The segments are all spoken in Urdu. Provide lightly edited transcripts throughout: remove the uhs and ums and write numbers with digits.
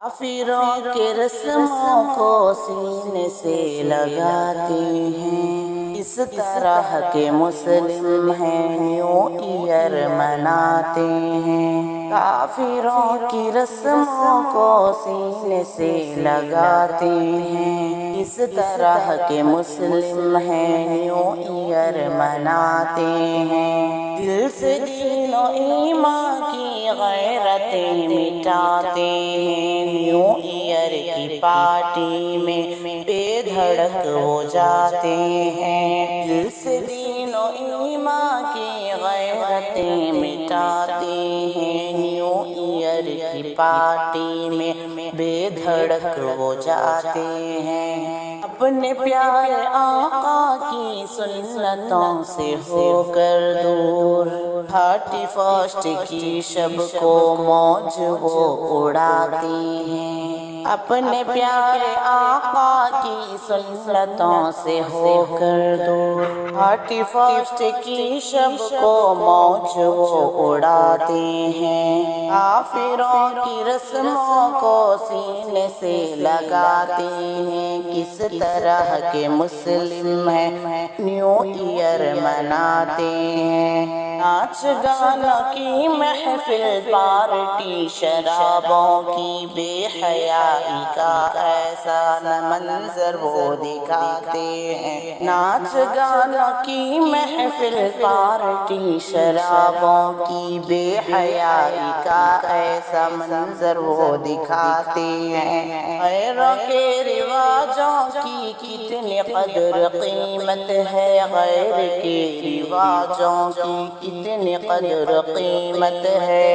کافروں کے رسموں کو سینے سے لگاتے ہیں، اس طرح کے مسلم ہیں نیو ایئر مناتے ہیں۔ کافروں کی رسموں کو سینے سے لگاتے ہیں، اس طرح کے مسلم ہیں نیو ایئر مناتے ہیں۔ دل سے دین و ایمان کی غیرتیں مٹاتے ہیں، نیو ایئر کی پارٹی میں بے دھڑک ہو جاتے ہیں۔ دل سے دین و ایمان کی غیرتیں مٹاتے ہیں، نیو ایئر کی پارٹی میں بے دھڑک ہو جاتے ہیں۔ اپنے پیارے آقا کی سنتوں سے ہو کر دور، 31 کی شب کو موج وہ اڑاتے ہیں۔ اپنے پیارے آقا کی سنتوں سے ہو کر دور، 31 کی شب کو موج وہ اڑاتے ہیں۔ کافروں کی رسموں کو سینے سے لگاتے ہیں، کس طرح کے مسلم ہیں نیو ایئر مناتے ہیں۔ ناچ گانا کی محفل، پارٹی شرابوں کی، بے حیائی کا ایسا منظر وہ دکھاتے ہیں۔ ناچ گانا کی محفل، پارٹی شرابوں کی، بے حیائی کا ایسا منظر وہ دکھاتے ہیں۔ غیروں کے رواجوں کی کتنی قدر قیمت ہے، غیر کے رواجوں کی کتنی قدر قیمت ہے۔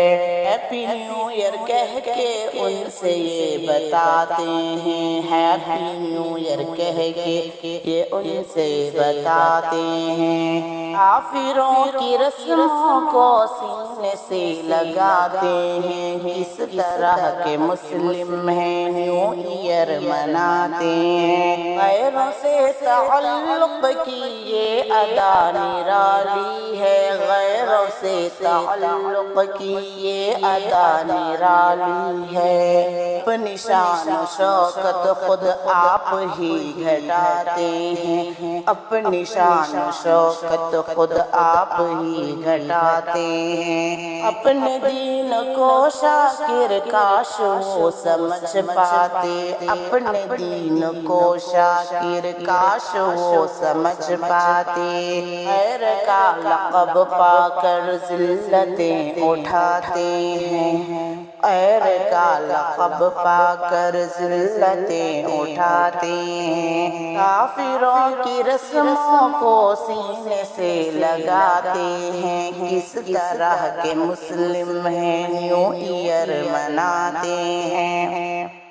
ہیپی نیو ایئر کہہ کے ان سے یہ بتاتے ہیں، ہیپی نیو ایئر کہہ کے یہ ان سے بتاتے ہیں۔ کافروں کی رسموں کو سینے سے لگاتے ہیں، کس طرح کے مسلم ہیں نیو ایئر مناتے ہیں۔ غیروں سے تعلق کی یہ ادا نرالی ہے، غیروں سے تعلق کی یہ ادا نرالی ہے۔ اپنی شان و شوکت خود آپ ہی گھٹاتے ہیں، اپنی شان و شوکت خود آپ ہی گھٹاتے ہیں۔ اپنے دین کو شاکر کاش وہ سمجھ پاتے، اپنے دین کو شاکر کاش وہ سمجھ پاتے۔ غیر کا لقب پا کر ذلتیں اٹھاتے ہیں، غیر کا لقب پا کر ذلتیں اٹھاتے ہیں۔ کافروں کی رسموں کو سینے سے لگاتے ہیں، کس طرح کے مسلم ہیں نیو ایئر مناتے ہیں۔